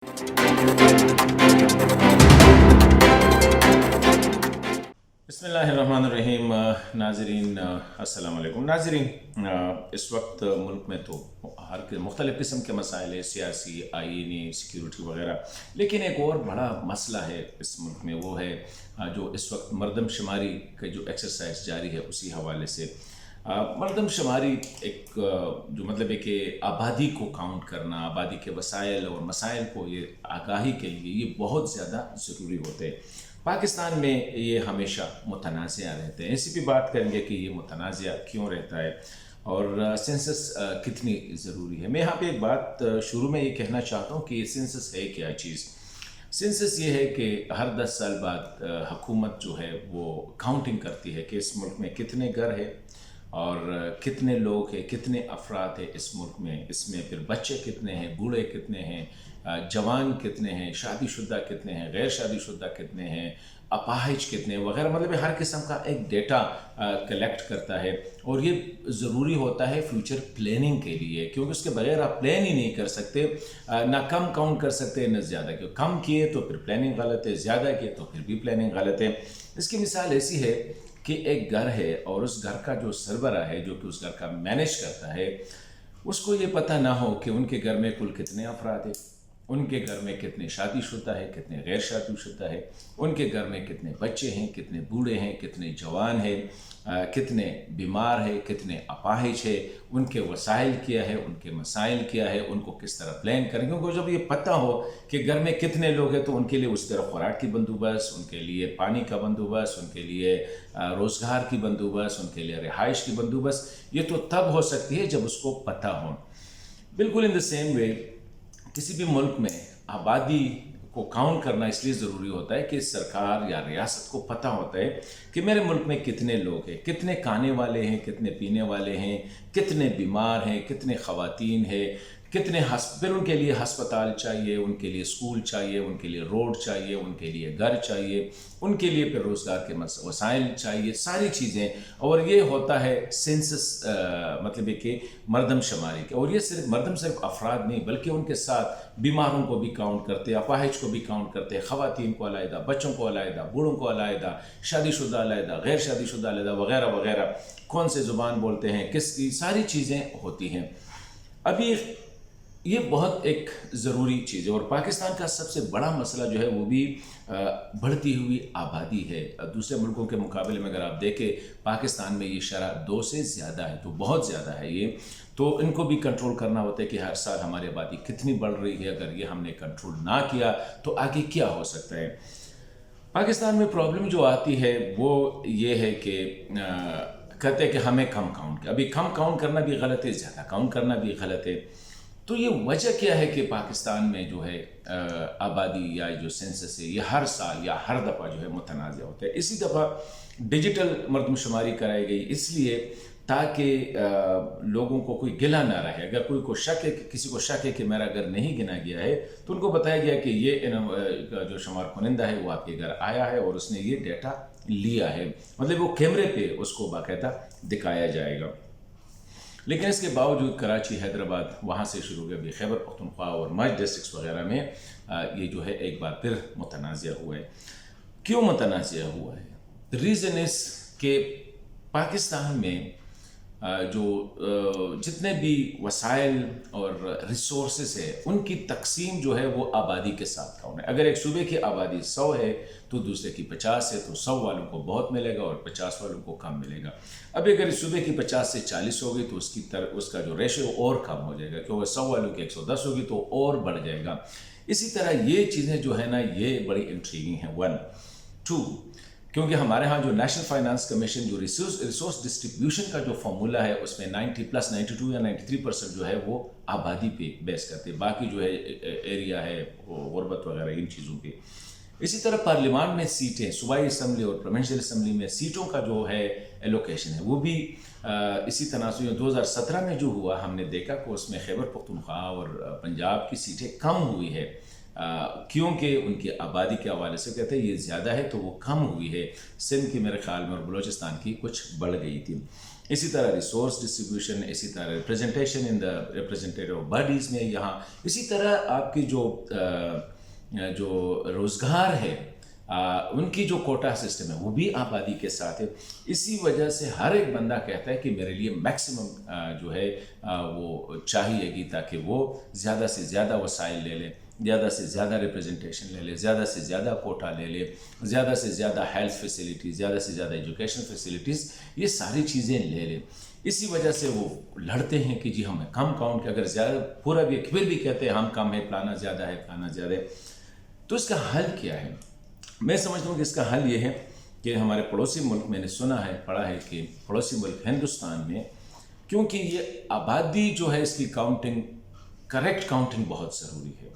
बिस्मिल्लाहिर्रहमानिर्रहीम। नाज़रीन अस्सलाम वालेकुम। नाज़रीन, इस वक्त मुल्क में तो हर के मुख्तलिफ़ किस्म के मसाइल है, सियासी, आईनी, सिक्योरिटी वगैरह। लेकिन एक और बड़ा मसला है इस मुल्क में, वो है जो इस वक्त मरदमशुमारी का जो एक्सरसाइज जारी है उसी हवाले से। मरदमशुमारी एक जो मतलब है कि आबादी को काउंट करना, आबादी के वसाइल और मसाइल को ये आगाही के लिए ये बहुत ज़्यादा ज़रूरी होते हैं। पाकिस्तान में ये हमेशा मुतनाज़िया रहते हैं। इसी भी बात करेंगे कि ये मुतनाज़िया क्यों रहता है और सेंसस कितनी ज़रूरी है। मैं यहाँ पे एक बात शुरू में ये कहना चाहता हूँ कि सेंसस है क्या चीज़। सेंसस ये है कि हर 10 साल बाद हुकूमत जो है वो काउंटिंग करती है कि इस मुल्क में कितने घर है और कितने लोग हैं, कितने अफराद हैं इस मुल्क में। इसमें फिर बच्चे कितने हैं, बूढ़े कितने हैं, जवान कितने हैं, शादीशुदा कितने हैं, गैर शादीशुदा कितने हैं, अपाहिज कितने हैं वगैरह। मतलब हर किस्म का एक डेटा कलेक्ट करता है और ये ज़रूरी होता है फ्यूचर प्लानिंग के लिए, क्योंकि उसके बगैर आप प्लान ही नहीं कर सकते। ना कम काउंट कर सकते ना ज़्यादा, क्योंकि कम किए तो फिर प्लानिंग गलत है, ज़्यादा किए तो फिर भी प्लानिंग गलत है। इसकी मिसाल ऐसी है कि एक घर है और उस घर का जो सरबरा है, जो कि उस घर का मैनेज करता है, उसको ये पता ना हो कि उनके घर में कुल कितने अफराद हैं, उनके घर में कितने शादीशुदा है, कितने गैर शादीशुदा है, उनके घर में कितने बच्चे हैं, कितने बूढ़े हैं, कितने जवान हैं, कितने बीमार है, कितने अपाहिज है, उनके वसाइल क्या है, उनके मसाइल क्या है, उनको किस तरह प्लान करें। क्योंकि जब ये पता हो कि घर में कितने लोग हैं तो उनके लिए उस तरह खुराक की बंदोबस्त, उनके लिए पानी का बंदोबस्त, उनके लिए रोज़गार की बंदोबस्त, उनके लिए रिहाइश की बंदोबस्त, ये तो तब हो सकती है जब उसको पता हो। बिल्कुल इन द सेम वे किसी भी मुल्क में आबादी को काउंट करना इसलिए ज़रूरी होता है कि सरकार या रियासत को पता होता है कि मेरे मुल्क में कितने लोग हैं, कितने खाने वाले हैं, कितने पीने वाले हैं, कितने बीमार हैं, कितने ख़वातीन हैं, कितने फिर उनके लिए हस्पताल चाहिए, उनके लिए स्कूल चाहिए, उनके लिए रोड चाहिए, उनके लिए घर चाहिए, उनके लिए फिर रोज़गार के वसाइल चाहिए, सारी चीज़ें। और ये होता है सेंसस, मतलब है कि मरदमशुमारी के। और ये सिर्फ अफराद नहीं बल्कि उनके साथ बीमारों को भी काउंट करते, अपाहिज को भी काउंट करते, ख़वातीन को अलहदा, बच्चों को अलहदा, बूढ़ों को अलहदा, शादीशुदा अलहदा, गैर शादीशुदा अलहदा वगैरह वगैरह, कौन से ज़ुबान बोलते हैं, किसकी, सारी चीज़ें होती हैं। अभी ये बहुत एक ज़रूरी चीज़ है। और पाकिस्तान का सबसे बड़ा मसला जो है वो भी बढ़ती हुई आबादी है। दूसरे मुल्कों के मुकाबले में अगर आप देखें, पाकिस्तान में ये शरह 2 से ज़्यादा है, तो बहुत ज़्यादा है ये। तो इनको भी कंट्रोल करना होता है कि हर साल हमारी आबादी कितनी बढ़ रही है। अगर ये हमने कंट्रोल ना किया तो आगे क्या हो सकता है। पाकिस्तान में प्रॉब्लम जो आती है वो ये है कि कहते हैं कि हमें कम काउंट, अभी कम काउंट करना भी गलत है, ज़्यादा काउंट करना भी गलत है। तो ये वजह क्या है कि पाकिस्तान में जो है आबादी या जो सेंसस है ये हर साल या हर दफ़ा जो है मुतनाज़ होता है। इसी दफ़ा डिजिटल मरदमशुमारी कराई गई इसलिए ताकि लोगों को कोई गिला ना रहे। अगर कोई को शक है, किसी को शक है कि मेरा घर नहीं गिना गया है, तो उनको बताया गया कि ये जो शुमार कुनिंदा है वो आपके घर आया है और उसने ये डेटा लिया है। मतलब वो कैमरे पे उसको बाकायदा दिखाया जाएगा। लेकिन इसके बावजूद कराची, हैदराबाद, वहाँ से शुरू हुआ भी खैबर पख्तूनख्वा और मज डिस्ट्रिक्स वगैरह में ये जो है एक बार फिर मुतनाज़िया हुआ है। क्यों मुतनाज़िया हुआ है? रीज़न इस कि पाकिस्तान में जो जितने भी वसाइल और रिसोर्सेस है उनकी तकसीम जो है वो आबादी के साथ काउंट है। अगर एक सूबे की आबादी 100 है तो दूसरे की 50 है, तो 100 वालों को बहुत मिलेगा और 50 वालों को कम मिलेगा। अब अगर इस सूबे की 50 से 40 होगी तो उसका जो रेशियो और कम हो जाएगा, क्योंकि 100 वालों की 110 होगी तो और बढ़ जाएगा। इसी तरह ये चीज़ें जो है ना ये बड़ी इंट्रीगिंग है। 1 2 क्योंकि हमारे यहाँ जो नेशनल फाइनेंस कमीशन जो रिसोर्स डिस्ट्रीब्यूशन का जो फार्मूला है उसमें 92 या 93% जो है वो आबादी पे बेस करते हैं, बाकी जो है एरिया है, गुरबत वगैरह इन चीज़ों पे। इसी तरह पार्लियामान में सीटें, सूबाई असम्बली और प्रोविंशियल असम्बली में सीटों का जो है एलोकेशन है वो भी इसी तनासुब 2017 में जो हुआ हमने देखा कि उसमें खैबर पख्तूनख्वा और पंजाब की सीटें कम हुई है, क्योंकि उनकी आबादी के हवाले से कहते हैं ये ज़्यादा है तो वो कम हुई है। सिंध की मेरे ख्याल में और बलूचिस्तान की कुछ बढ़ गई थी। इसी तरह रिसोर्स डिस्ट्रीब्यूशन, इसी तरह representation in the representative bodies में यहाँ, इसी तरह आपकी जो रोज़गार है, उनकी जो कोटा सिस्टम है वो भी आबादी के साथ है। इसी वजह से हर एक बंदा कहता है कि मेरे लिए मैक्सिमम जो है वो चाहिएगी, ताकि वो ज़्यादा से ज़्यादा वसाइल ले ले, ज़्यादा से ज़्यादा रिप्रेजेंटेशन ले ले, ज़्यादा से ज़्यादा कोटा ले ले, ज़्यादा से ज़्यादा हेल्थ फैसिलिटीज़, ज़्यादा से ज़्यादा एजुकेशन फैसिलिटीज़, ये सारी चीज़ें ले ले। इसी वजह से वो लड़ते हैं कि जी हमें कम काउंट के, अगर ज़्यादा पूरा भी फिर भी कहते हैं हम कम है, फलाना ज़्यादा है, फलाना ज़्यादा है। तो इसका हल क्या है? मैं समझता हूँ कि इसका हल ये है कि हमारे पड़ोसी मुल्क, मैंने सुना है, पढ़ा है कि पड़ोसी मुल्क हिंदुस्तान में, क्योंकि ये आबादी जो है इसकी काउंटिंग, करेक्ट काउंटिंग बहुत ज़रूरी है।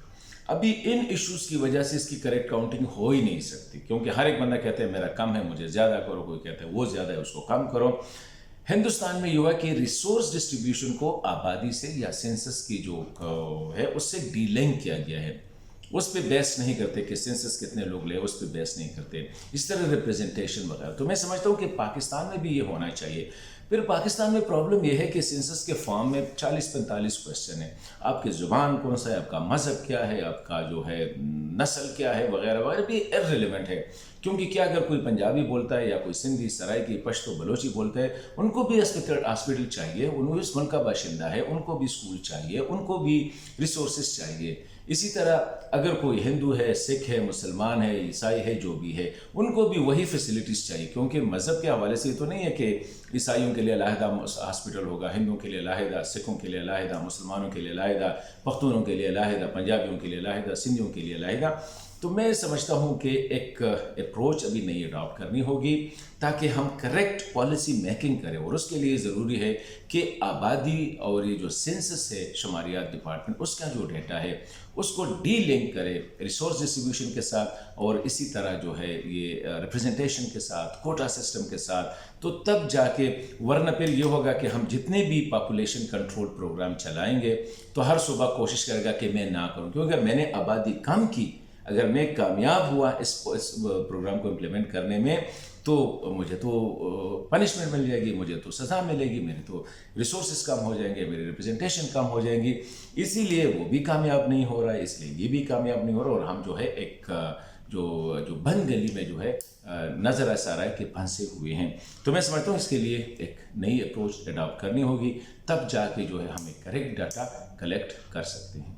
अभी इन इश्यूज़ की वजह से इसकी करेक्ट काउंटिंग हो ही नहीं सकती, क्योंकि हर एक बंदा कहते हैं मेरा कम है, मुझे ज़्यादा करो, कोई कहता है वो ज़्यादा है, उसको कम करो। हिंदुस्तान में ये हुआ कि रिसोर्स डिस्ट्रीब्यूशन को आबादी से या सेंसस की जो है उससे डीलिंक किया गया है। उस पर बेस नहीं करते कि सेंसस कितने लोग ले, उस पर बेस नहीं करते। इस तरह रिप्रेजेंटेशन वगैरह, तो मैं समझता हूँ कि पाकिस्तान में भी ये होना चाहिए। फिर पाकिस्तान में प्रॉब्लम यह है कि सेंसस के फॉर्म में 40-45 क्वेश्चन है, आपकी ज़ुबान कौन सा है, आपका मज़हब क्या है, आपका जो है नस्ल क्या है, वगैरह वगैरह भी इर्रेलेवेंट है। क्योंकि क्या अगर कोई पंजाबी बोलता है या कोई सिंधी, सराइकी, पश्तो, बलोची बोलता है, उनको भी हॉस्पिटल चाहिए, उनको इस मुल्क का बाशिंदा है, उनको भी स्कूल चाहिए, उनको भी रिसोर्सेज चाहिए। इसी तरह अगर कोई हिंदू है, सिख है, मुसलमान है, ईसाई है, जो भी है, उनको भी वही फैसिलिटीज़ चाहिए। क्योंकि मज़हब के हवाले से तो नहीं है कि ईसाइयों के लिए अलहदा हॉस्पिटल होगा, हिंदुओं के लिए अलहदा, सिखों के लिए अलहदा, मुसलमानों के लिए अलहदा, पख्तूनों के लिए अलहदा, पंजाबियों के लिए अलहदा, सिंधियों के लिए अलहदा। तो मैं समझता हूँ कि एक अप्रोच अभी नई अडॉप्ट करनी होगी ताकि हम करेक्ट पॉलिसी मेकिंग करें। और उसके लिए ज़रूरी है कि आबादी और ये जो सेंसस है, शुमारियात डिपार्टमेंट, उसका जो डेटा है उसको डी लिंक करे रिसोर्स डिस्ट्रीब्यूशन के साथ, और इसी तरह जो है ये रिप्रेजेंटेशन के साथ, कोटा सिस्टम के साथ। तो तब जाके, वरना फिर ये होगा कि हम जितने भी पॉपुलेशन कंट्रोल प्रोग्राम चलाएंगे तो हर सुबह कोशिश करेगा कि मैं ना करूँ, क्योंकि अगर मैंने आबादी कम की, अगर मैं कामयाब हुआ इस प्रोग्राम को इम्प्लीमेंट करने में, तो मुझे तो पनिशमेंट मिल जाएगी, मुझे तो सज़ा मिलेगी, मेरे तो रिसोर्सेज कम हो जाएंगे, मेरी रिप्रेजेंटेशन कम हो जाएंगी। इसीलिए वो भी कामयाब नहीं हो रहा है, इसलिए ये भी कामयाब नहीं हो रहा, और हम जो है एक जो बंद गली में जो है नज़र ऐसा आ रहा है कि फंसे हुए हैं। तो मैं समझता हूँ इसके लिए एक नई अप्रोच अडॉप्ट करनी होगी, तब जाके जो है हम एक करेक्ट डाटा कलेक्ट कर सकते हैं।